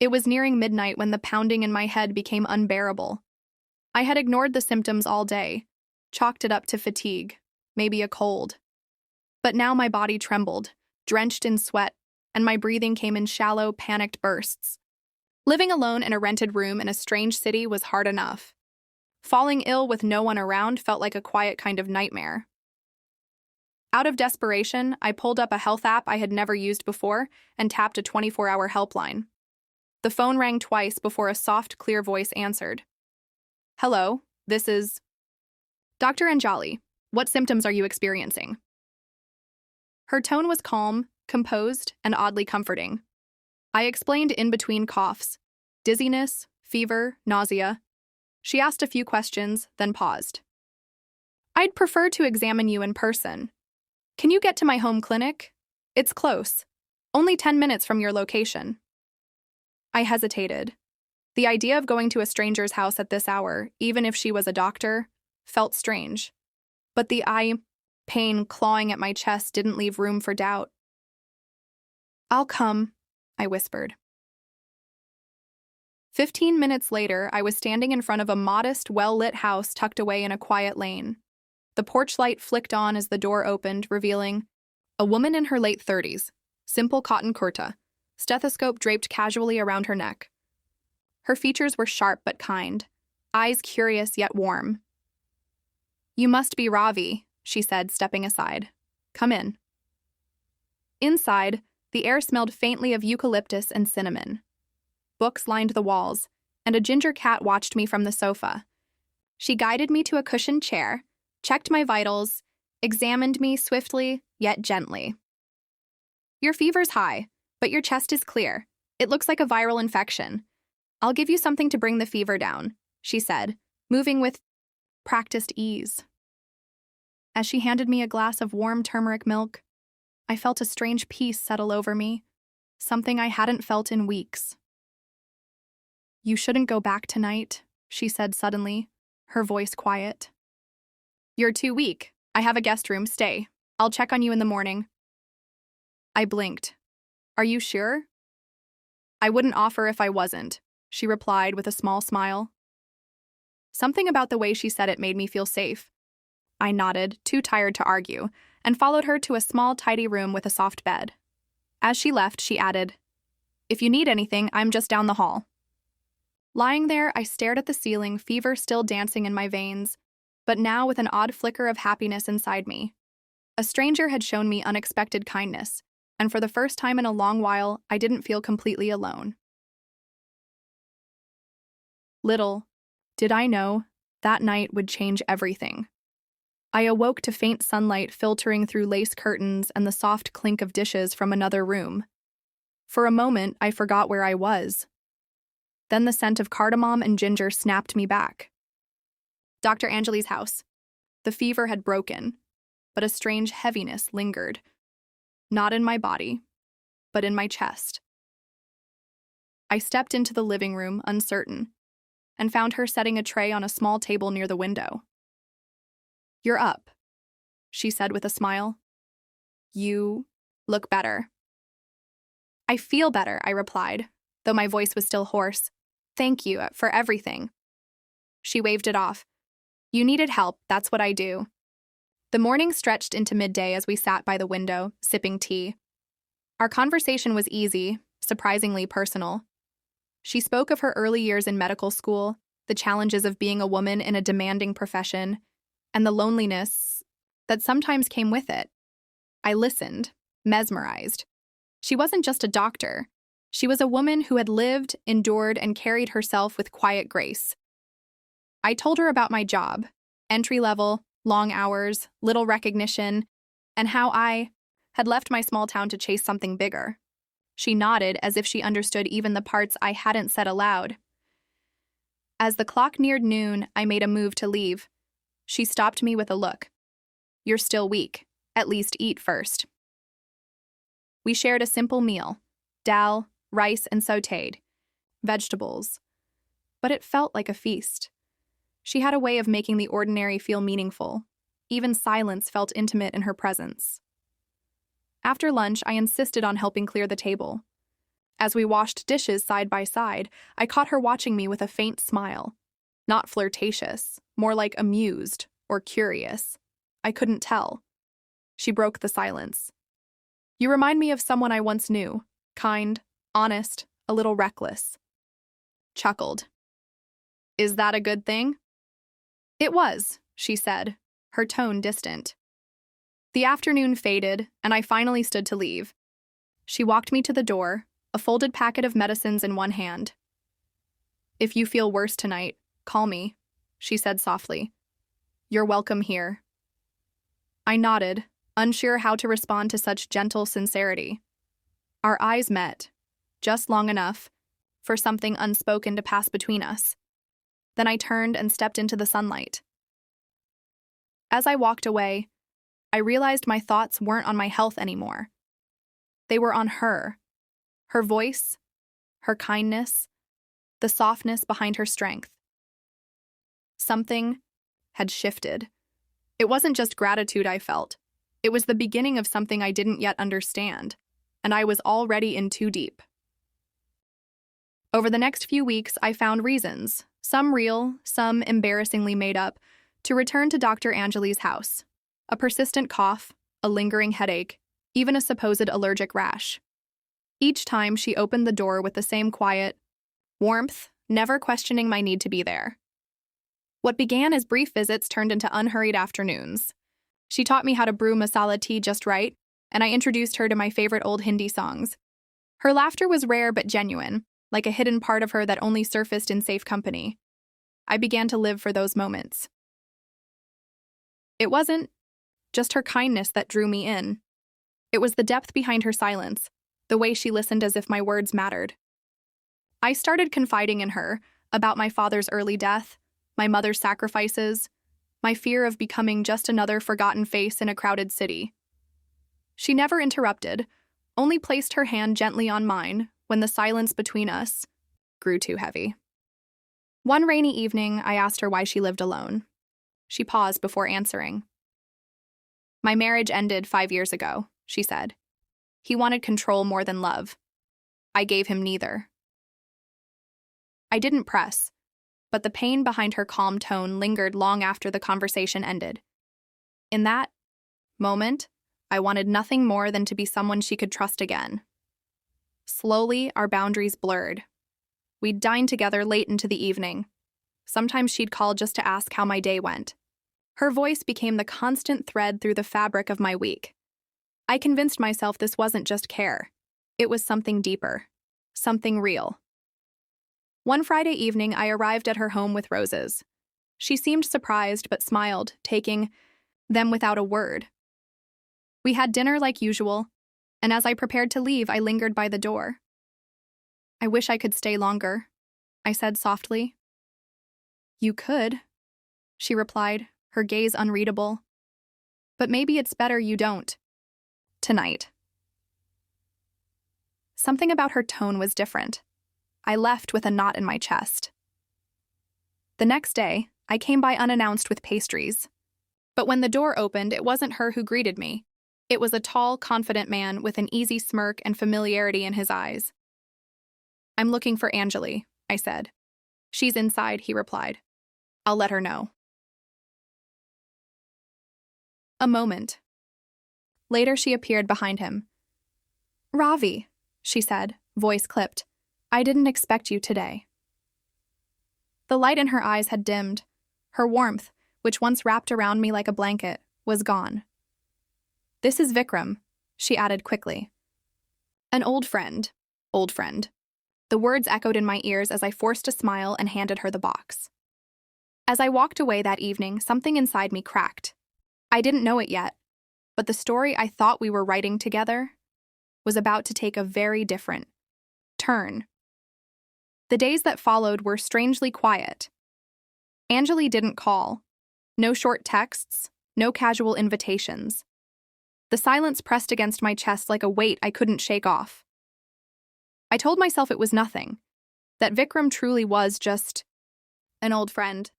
It was nearing midnight when the pounding in my head became unbearable. I had ignored the symptoms all day, chalked it up to fatigue, maybe a cold. But now my body trembled, drenched in sweat, and my breathing came in shallow, panicked bursts. Living alone in a rented room in a strange city was hard enough. Falling ill with no one around felt like a quiet kind of nightmare. Out of desperation, I pulled up a health app I had never used before and tapped a 24-hour helpline. The phone rang twice before a soft, clear voice answered. "Hello, this is Dr. Anjali. What symptoms are you experiencing?" Her tone was calm, composed, and oddly comforting. I explained in between coughs, dizziness, fever, nausea. She asked a few questions, then paused. "I'd prefer to examine you in person. Can you get to my home clinic? It's close. Only 10 minutes from your location." I hesitated. The idea of going to a stranger's house at this hour, even if she was a doctor, felt strange. But the pain clawing at my chest didn't leave room for doubt. "I'll come," I whispered. 15 minutes later, I was standing in front of a modest, well-lit house tucked away in a quiet lane. The porch light flicked on as the door opened, revealing a woman in her late 30s, simple cotton kurta, stethoscope draped casually around her neck. Her features were sharp but kind, eyes curious yet warm. "You must be Ravi," she said, stepping aside. "Come in." Inside, the air smelled faintly of eucalyptus and cinnamon. Books lined the walls, and a ginger cat watched me from the sofa. She guided me to a cushioned chair, checked my vitals, examined me swiftly yet gently. "Your fever's high, but your chest is clear. It looks like a viral infection. I'll give you something to bring the fever down," she said, moving with practiced ease. As she handed me a glass of warm turmeric milk, I felt a strange peace settle over me, something I hadn't felt in weeks. "You shouldn't go back tonight," she said suddenly, her voice quiet. "You're too weak. I have a guest room. Stay. I'll check on you in the morning." I blinked. "Are you sure?" "I wouldn't offer if I wasn't," she replied with a small smile. Something about the way she said it made me feel safe. I nodded, too tired to argue, and followed her to a small, tidy room with a soft bed. As she left, she added, "If you need anything, I'm just down the hall." Lying there, I stared at the ceiling, fever still dancing in my veins, but now with an odd flicker of happiness inside me. A stranger had shown me unexpected kindness, and for the first time in a long while, I didn't feel completely alone. Little did I know that night would change everything. I awoke to faint sunlight filtering through lace curtains and the soft clink of dishes from another room. For a moment, I forgot where I was. Then the scent of cardamom and ginger snapped me back. Dr. Anjali's house. The fever had broken, but a strange heaviness lingered. Not in my body, but in my chest. I stepped into the living room, uncertain, and found her setting a tray on a small table near the window. "You're up," she said with a smile. "You look better." "I feel better," I replied, though my voice was still hoarse. "Thank you for everything." She waved it off. "You needed help, that's what I do." The morning stretched into midday as we sat by the window, sipping tea. Our conversation was easy, surprisingly personal. She spoke of her early years in medical school, the challenges of being a woman in a demanding profession, and the loneliness that sometimes came with it. I listened, mesmerized. She wasn't just a doctor. She was a woman who had lived, endured, and carried herself with quiet grace. I told her about my job, entry-level, long hours, little recognition, and how I had left my small town to chase something bigger. She nodded as if she understood even the parts I hadn't said aloud. As the clock neared noon, I made a move to leave. She stopped me with a look. "You're still weak. At least eat first." We shared a simple meal, dal, rice, and sautéed vegetables. But it felt like a feast. She had a way of making the ordinary feel meaningful. Even silence felt intimate in her presence. After lunch, I insisted on helping clear the table. As we washed dishes side by side, I caught her watching me with a faint smile. Not flirtatious, more like amused or curious. I couldn't tell. She broke the silence. You remind me of someone I once knew. Kind, honest, a little reckless. Chuckled. Is that a good thing? It was, she said, her tone distant. The afternoon faded, and I finally stood to leave. She walked me to the door, a folded packet of medicines in one hand. If you feel worse tonight, call me, she said softly. You're welcome here. I nodded, unsure how to respond to such gentle sincerity. Our eyes met, just long enough for something unspoken to pass between us. Then I turned and stepped into the sunlight. As I walked away, I realized my thoughts weren't on my health anymore. They were on her. Her voice, her kindness, the softness behind her strength. Something had shifted. It wasn't just gratitude I felt. It was the beginning of something I didn't yet understand, and I was already in too deep. Over the next few weeks, I found reasons, some real, some embarrassingly made up, to return to Dr. Anjali's house. A persistent cough, a lingering headache, even a supposed allergic rash. Each time she opened the door with the same quiet warmth, never questioning my need to be there. What began as brief visits turned into unhurried afternoons. She taught me how to brew masala tea just right, and I introduced her to my favorite old Hindi songs. Her laughter was rare but genuine, like a hidden part of her that only surfaced in safe company. I began to live for those moments. It wasn't just her kindness that drew me in. It was the depth behind her silence, the way she listened as if my words mattered. I started confiding in her about my father's early death, my mother's sacrifices, my fear of becoming just another forgotten face in a crowded city. She never interrupted, only placed her hand gently on mine when the silence between us grew too heavy. One rainy evening, I asked her why she lived alone. She paused before answering. My marriage ended 5 years ago, she said. He wanted control more than love. I gave him neither. I didn't press, but the pain behind her calm tone lingered long after the conversation ended. In that moment, I wanted nothing more than to be someone she could trust again. Slowly, our boundaries blurred. We'd dine together late into the evening. Sometimes she'd call just to ask how my day went. Her voice became the constant thread through the fabric of my week. I convinced myself this wasn't just care. It was something deeper, something real. One Friday evening, I arrived at her home with roses. She seemed surprised but smiled, taking them without a word. We had dinner like usual, and as I prepared to leave, I lingered by the door. I wish I could stay longer, I said softly. You could, she replied, her gaze unreadable. But maybe it's better you don't. Tonight. Something about her tone was different. I left with a knot in my chest. The next day, I came by unannounced with pastries. But when the door opened, it wasn't her who greeted me. It was a tall, confident man with an easy smirk and familiarity in his eyes. I'm looking for Anjali, I said. She's inside, he replied. I'll let her know. A moment. Later, she appeared behind him. Ravi, she said, voice clipped. I didn't expect you today. The light in her eyes had dimmed. Her warmth, which once wrapped around me like a blanket, was gone. This is Vikram, she added quickly. An old friend. Old friend. The words echoed in my ears as I forced a smile and handed her the box. As I walked away that evening, something inside me cracked. I didn't know it yet, but the story I thought we were writing together was about to take a very different turn. The days that followed were strangely quiet. Anjali didn't call. No short texts, no casual invitations. The silence pressed against my chest like a weight I couldn't shake off. I told myself it was nothing, that Vikram truly was just an old friend.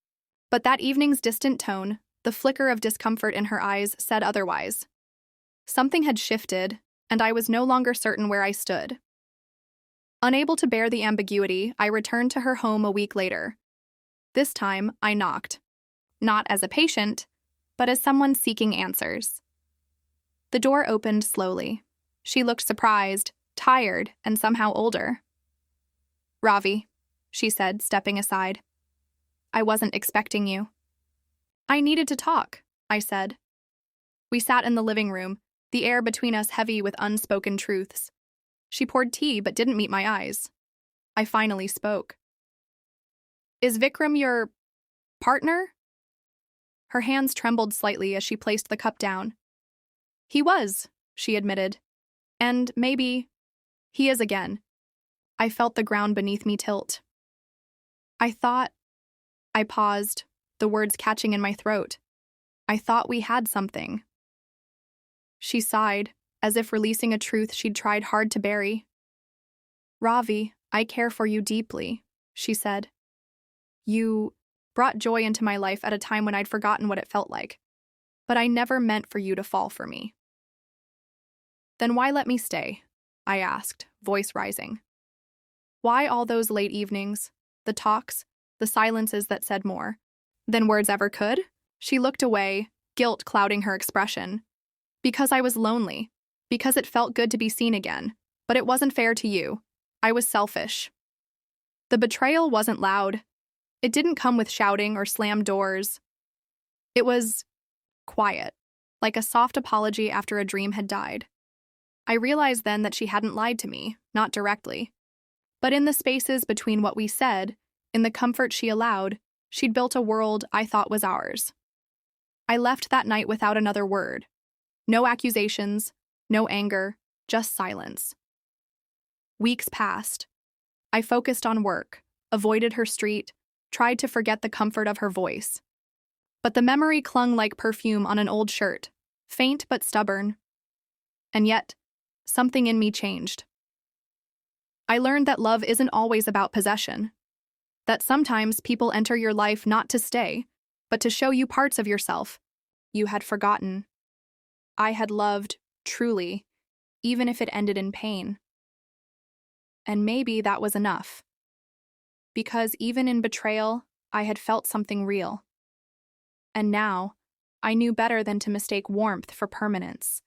But that evening's distant tone, the flicker of discomfort in her eyes, said otherwise. Something had shifted, and I was no longer certain where I stood. Unable to bear the ambiguity, I returned to her home a week later. This time, I knocked. Not as a patient, but as someone seeking answers. The door opened slowly. She looked surprised, tired, and somehow older. "Ravi," she said, stepping aside. "I wasn't expecting you." "I needed to talk," I said. We sat in the living room, the air between us heavy with unspoken truths. She poured tea but didn't meet my eyes. I finally spoke. "Is Vikram your partner?" Her hands trembled slightly as she placed the cup down. "He was," she admitted. "And maybe he is again." I felt the ground beneath me tilt. I paused, the words catching in my throat. "I thought we had something." She sighed, as if releasing a truth she'd tried hard to bury. "Ravi, I care for you deeply," she said. "You brought joy into my life at a time when I'd forgotten what it felt like. But I never meant for you to fall for me." "Then why let me stay?" I asked, voice rising. "Why all those late evenings, the talks, the silences that said more than words ever could?" She looked away, guilt clouding her expression. "Because I was lonely. Because it felt good to be seen again. But it wasn't fair to you. I was selfish." The betrayal wasn't loud. It didn't come with shouting or slammed doors. It was quiet, like a soft apology after a dream had died. I realized then that she hadn't lied to me, not directly. But in the spaces between what we said, in the comfort she allowed, she'd built a world I thought was ours. I left that night without another word. No accusations, no anger, just silence. Weeks passed. I focused on work, avoided her street, tried to forget the comfort of her voice. But the memory clung like perfume on an old shirt, faint but stubborn. And yet, something in me changed. I learned that love isn't always about possession. That sometimes people enter your life not to stay, but to show you parts of yourself you had forgotten. I had loved, truly, even if it ended in pain. And maybe that was enough. Because even in betrayal, I had felt something real. And now, I knew better than to mistake warmth for permanence.